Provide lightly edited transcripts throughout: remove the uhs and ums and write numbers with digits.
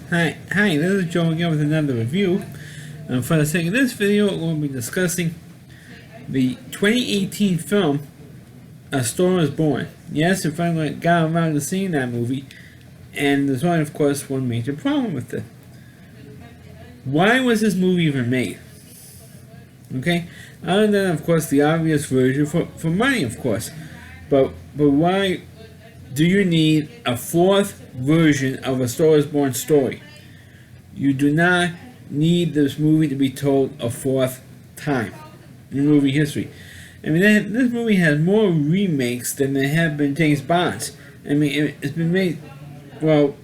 Hi, this is Joe again with another review. For the sake of this video, we'll be discussing the 2018 film A Star Is Born. Yes, I finally got around to seeing that movie, and there's only, of course, one major problem with it. Why was this movie even made? Okay? Other than, of course, the obvious version for money, of course. But why do you need a fourth version of A Star Is Born story? You do not need this movie to be told a fourth time in movie history. I mean, this movie has more remakes than there have been James Bonds. I mean, it's been made, well,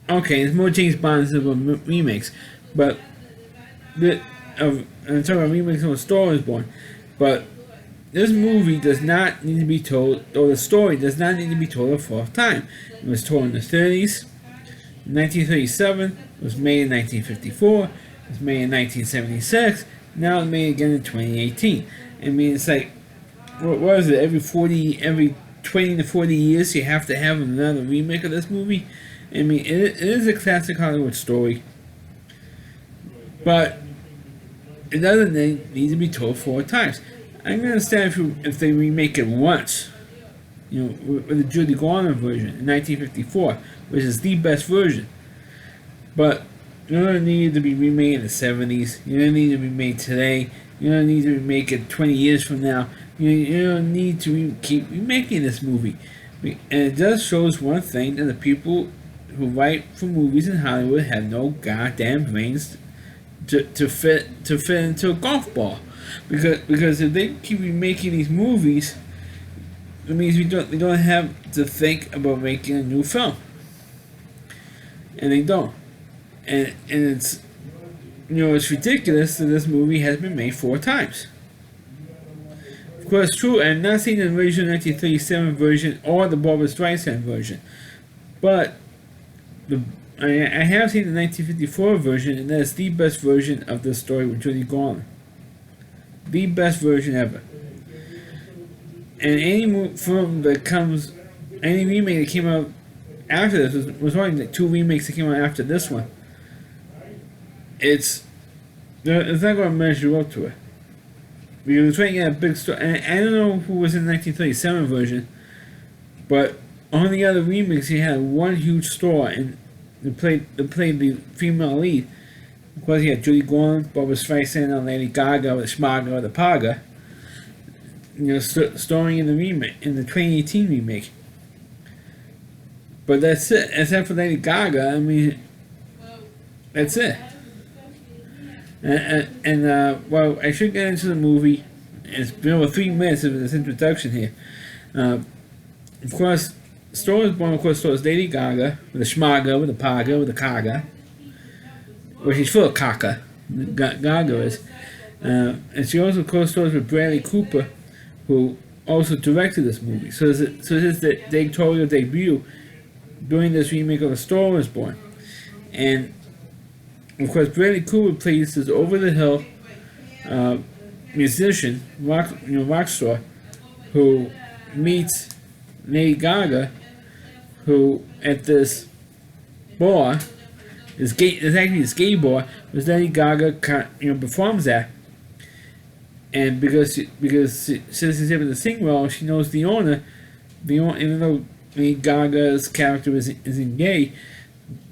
okay, there's more James Bonds than remakes, but I'm talking about remakes of A Star Is Born, but this movie does not need to be told, or the story does not need to be told a fourth time. It was told in the 30s, 1937, it was made in 1954, it was made in 1976, now it's made again in 2018. I mean, it's like, what is it, every 20 to 40 years you have to have another remake of this movie? I mean, it is a classic Hollywood story, but it doesn't need to be told four times. I can understand if they remake it once, with the Judy Garland version in 1954, which is the best version. But you don't need to be remade in the 70s. You don't need to be made today. You don't need to remake it 20 years from now. You don't need to keep remaking this movie. And it just shows one thing, that the people who write for movies in Hollywood have no goddamn brains to fit into a golf ball. Because if they keep remaking these movies, it means they don't have to think about making a new film, and they don't. And it's it's ridiculous that this movie has been made four times. Of course, true. I've not seen the original 1937 version or the Barbra Streisand version, but I have seen the 1954 version, and that's the best version of the story with Judy Garland. The best version ever. And any film that any remake that came out after this was only like two remakes that came out after this one. It's not going to measure up to it. Because it's trying to get a big story. And I don't know who was in the 1937 version, but on the other remakes, he had one huge star, and they played the female lead. Of course, he had Judy Garland, Barbra Streisand, and Lady Gaga with Schmaga or the Paga. Starring in the remake, in the 2018 remake. But that's it. Except for Lady Gaga, I mean, that's it. Well, I should get into the movie. It's been over 3 minutes of this introduction here. Of course, Star Is Born, of course, stars Lady Gaga with the Schmaga, with the Paga, with the Kaga. Well, she's full of caca. Gaga is. And she also co-stars with Bradley Cooper, who also directed this movie. So this is the directorial debut during this remake of A Star Is Born. And of course, Bradley Cooper plays this over-the-hill musician, rock star, who meets Lady Gaga, who at this bar, it's actually this gay bar, which Lady Gaga performs at. And because since she's able to sing well, she knows the owner. Even though Lady Gaga's character isn't gay,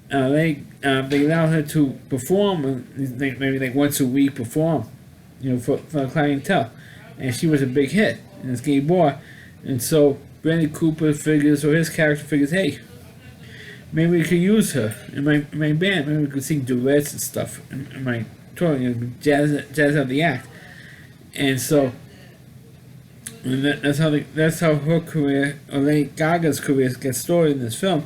they allow her to perform, maybe like once a week perform, for the clientele. And she was a big hit in this gay bar. And so Bradley Cooper figures, or his character figures, hey, maybe we could use her in my band. Maybe we could sing duets and stuff in my tour, jazz out the act. And so, that's how her career, or Lady Gaga's career, gets started in this film.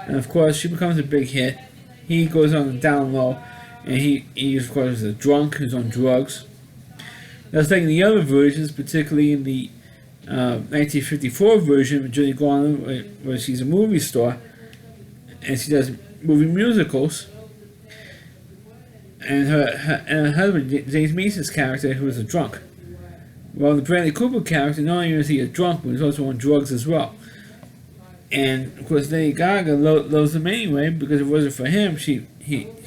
And of course, she becomes a big hit. He goes on the down low, and he of course is a drunk who's on drugs. That's like in the other versions, particularly in the 1954 version with Judy Garland, where she's a movie star, and she does movie musicals. And her husband, James Mason's character, who was a drunk. Well, the Bradley Cooper character, not only is he a drunk, but he's also on drugs as well. And of course, Lady Gaga loves him anyway, because if it wasn't for him, she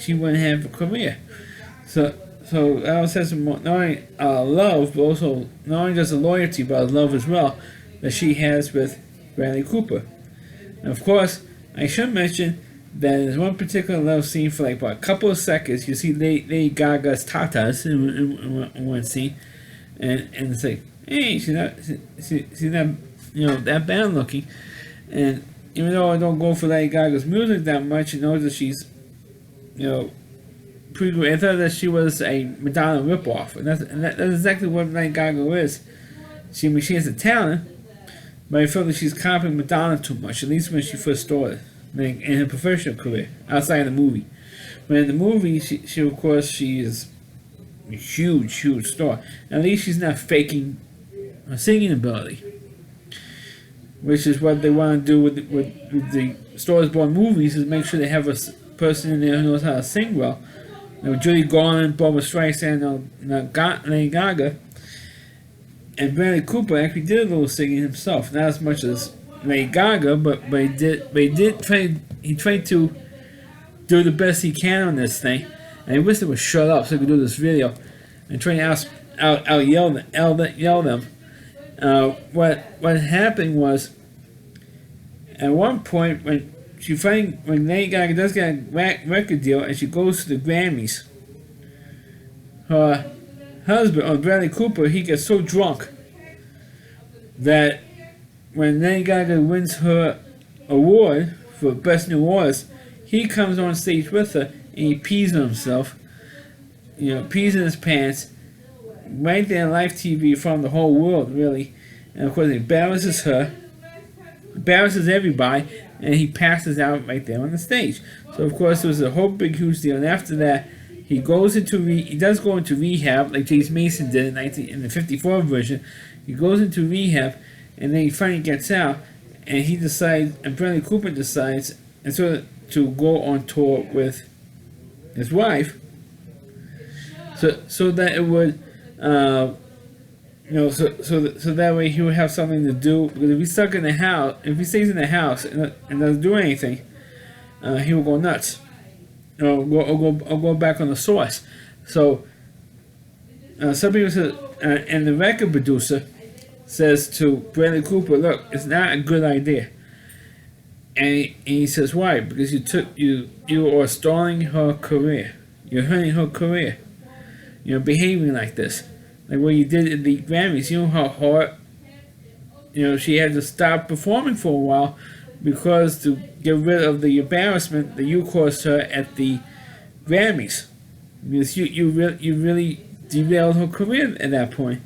wouldn't have a career. So Alice has some not only love, but also not only just a loyalty, but a love as well that she has with Bradley Cooper. And of course, I should mention that there's one particular love scene for like a couple of seconds. You see Lady Gaga's tatas in one scene, and it's like, hey, she's not that bad looking. And even though I don't go for Lady Gaga's music that much, I know that she's, pretty good. I thought that she was a Madonna ripoff, and that's exactly what Lady Gaga is. She has a talent, but I feel that she's copying Madonna too much, at least when she first started, in her professional career, outside of the movie. But in the movie, she of course, she is a huge star. At least she's not faking her singing ability, which is what they want to do with the Stars Born movies, is make sure they have a person in there who knows how to sing well. Judy Garland, Barbra Streisand, Lady Gaga, and Bradley Cooper actually did a little singing himself. Not as much as Lady Gaga, but he tried to do the best he can on this thing. And I wish they would shut up so he could do this video and try to out yell them. What happened was, at one point when Lady Gaga does get a record deal and she goes to the Grammys, her husband, or Bradley Cooper, he gets so drunk that when Lady Gaga wins her award for Best New Artist, he comes on stage with her and he pees on himself, pees in his pants, right there on live TV from the whole world, really. And of course, he embarrasses her, embarrasses everybody, and he passes out right there on the stage. So of course, it was a whole big, huge deal. And after that, he does go into rehab, like James Mason did in the '54 version. He goes into rehab, and then he finally gets out, and Bradley Cooper decides, and to go on tour with his wife, so that it would, so that way he would have something to do. Because if he's stuck in the house, if he stays in the house and doesn't do anything, he will go nuts, or go back on the source. So some people said, and the record producer says to Bradley Cooper, "Look, it's not a good idea." And he says, "Why? Because you are stalling her career. You're hurting her career. You're behaving like this, like what you did in the Grammys. You know how hard. She had to stop performing for a while because to get rid of the embarrassment that you caused her at the Grammys. Because you really derailed her career at that point.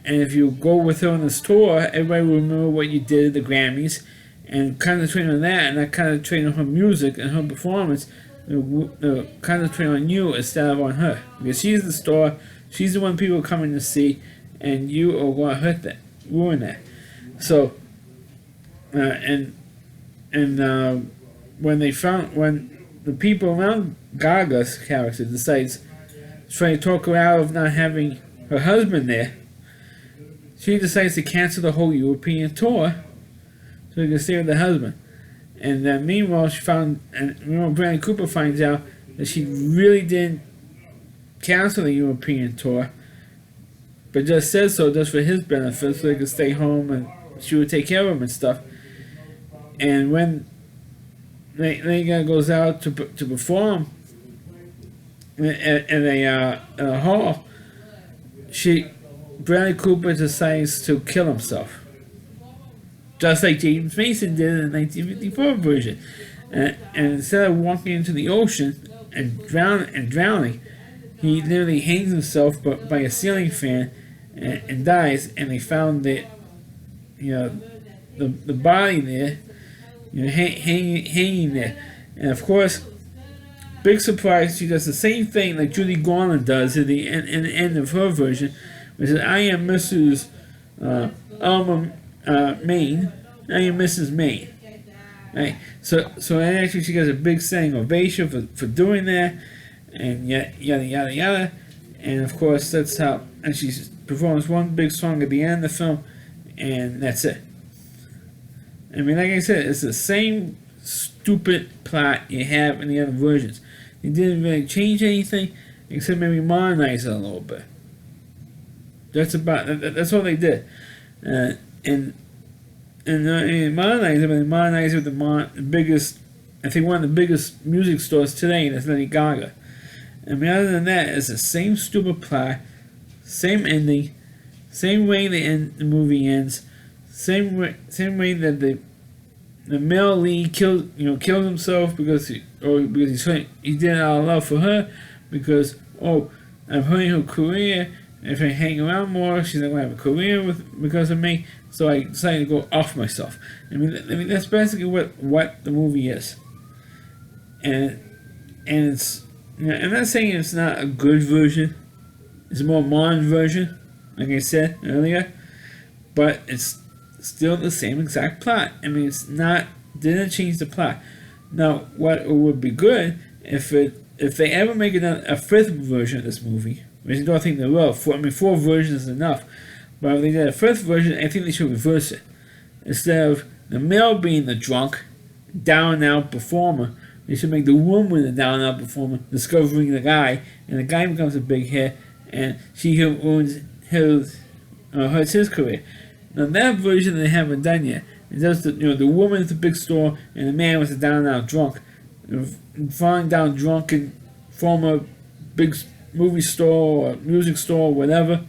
And if you go with her on the tour, everybody will remember what you did at the Grammys, and concentrate on that, and not concentrate on her music and her performance. Concentrate on you instead of on her, because she's the star. She's the one people are coming to see, and you are going to ruin that. So, when the people around Gaga's character decides to try to talk her out of not having her husband there, she decides to cancel the whole European tour so he can stay with the husband. And meanwhile, Bradley Cooper finds out that she really didn't cancel the European tour, but just said so just for his benefit, so he could stay home and she would take care of him and stuff. And when Lady Gaga goes out to perform in a hall, Bradley Cooper decides to kill himself, just like James Mason did in the 1954 version. And instead of walking into the ocean and drowning, he literally hangs himself by a ceiling fan and dies. And they found that the body there, hanging there. And of course, big surprise, she does the same thing like Judy Garland does in the end of her version, which is, "I am Mrs. Maine. I am Mrs. Maine." Right? So actually she gets a big standing ovation for doing that, and yada yada. And of course that's how, and she performs one big song at the end of the film, and that's it. I mean, like I said, it's the same stupid plot you have in the other versions. They didn't really change anything except maybe modernize it a little bit. That's all they did. And modernize it, but they modernize it with the biggest, I think one of the biggest music stores today, and that's Lady Gaga. I mean, other than that, it's the same stupid plot, same ending, same way the movie ends, same way that the male lead killed himself because he did it out of love for her, because I'm hurting her career. If I hang around more, she's not gonna have a career because of me. So I decided to go off myself. I mean that's basically what the movie is. And it's, I'm not saying it's not a good version. It's a more modern version, like I said earlier, but it's still the same exact plot. I mean, didn't change the plot. Now, what would be good if they ever make a fifth version of this movie, which I don't think they will. 4 versions is enough. But if they did a fifth version, I think they should reverse it. Instead of the male being the drunk, down and out performer, they should make the woman the down and out performer, discovering the guy, and the guy becomes a big hit, and she hurts his career. Now that version they haven't done yet. It does the woman at the big store, and the man was a down and out drunk, falling down drunk and form a big movie store or music store or whatever.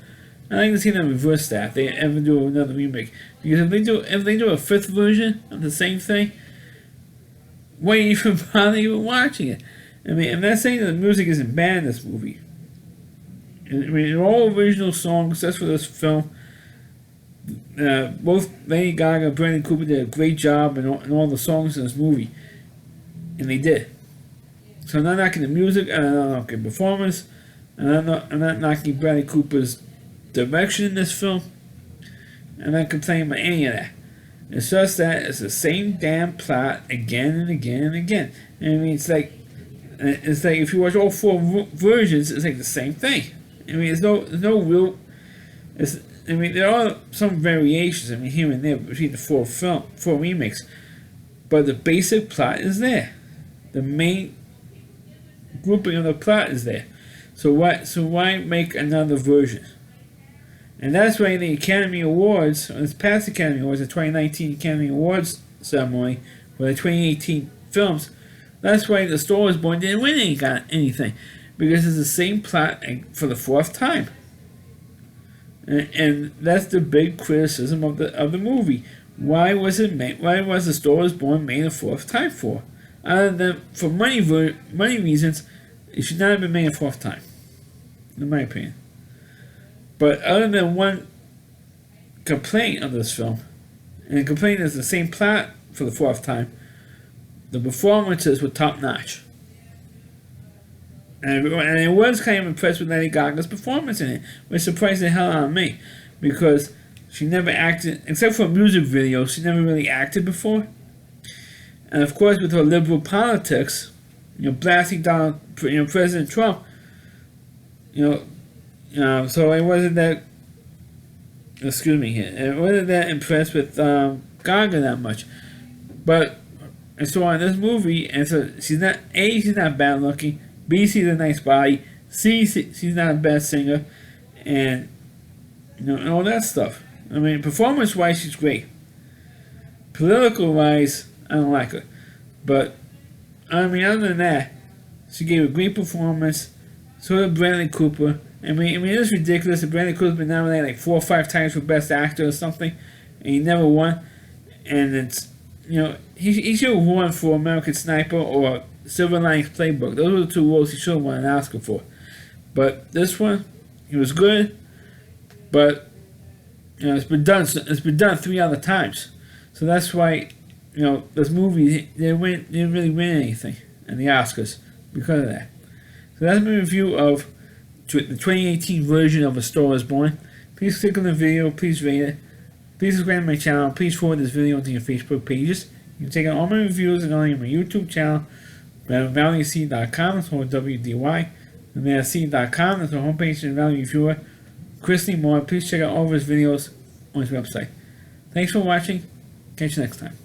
I like to see them reverse that if they ever do another remake. Because if they do a fifth version of the same thing, why even bother even watching it? I mean, I'm not saying that the music isn't bad in this movie. I mean, they're all original songs. That's for this film. Both Lady Gaga and Bradley Cooper did a great job in all the songs in this movie, and they did. So I'm not knocking the music, and I'm not knocking the performance, and I'm not knocking Bradley Cooper's direction in this film. I'm not complaining about any of that. It's just that it's the same damn plot again and again and again. I mean, it's like if you watch all 4 versions, it's like the same thing. I mean, there's no real. I mean, there are some variations. I mean, here and there between the 4 remakes, but the basic plot is there. The main grouping of the plot is there. So why make another version? And that's why the Academy Awards, this past Academy Awards, the 2019 Academy Awards ceremony for the 2018 films, that's why The Star Is Born didn't win anything, because it's the same plot for the 4th time. And that's the big criticism of the movie. Why was The Star Is Born made a 4th time for? Other than for money reasons, it should not have been made a 4th time, in my opinion. But other than one complaint of this film, and the complaint is the same plot for the 4th time, the performances were top notch. And I was kind of impressed with Lady Gaga's performance in it, which surprised the hell out of me, because she never acted, except for a music video, she never really acted before. And of course, with her liberal politics, blasting down, President Trump, so I wasn't that. Excuse me here. I wasn't that impressed with Gaga that much, but I saw in this movie, and so she's not bad looking. B, she's a nice body. C, she's not a bad singer, and and all that stuff. I mean, performance-wise, she's great. Political-wise, I don't like her, but I mean, other than that, she gave a great performance. So did Bradley Cooper. I mean, it's ridiculous that Bradley Cooper's been nominated like 4 or 5 times for Best Actor or something, and he never won. And it's, he should have won for American Sniper or Silver Linings Playbook. Those were the 2 roles he should have won an Oscar for. But this one, he was good, but it's been done 3 other times. So that's why, this movie didn't really win anything in the Oscars because of that. So that's my review of the 2018 version of A Star Is Born. Please click on the video, please rate it. Please subscribe to my channel, please forward this video to your Facebook pages. You can check out all my reviews and on my YouTube channel, ValueC.com, that's called WDY, and ValueC.com, that's the homepage of the Value Reviewer. Chris Lee Moore, please check out all of his videos on his website. Thanks for watching, catch you next time.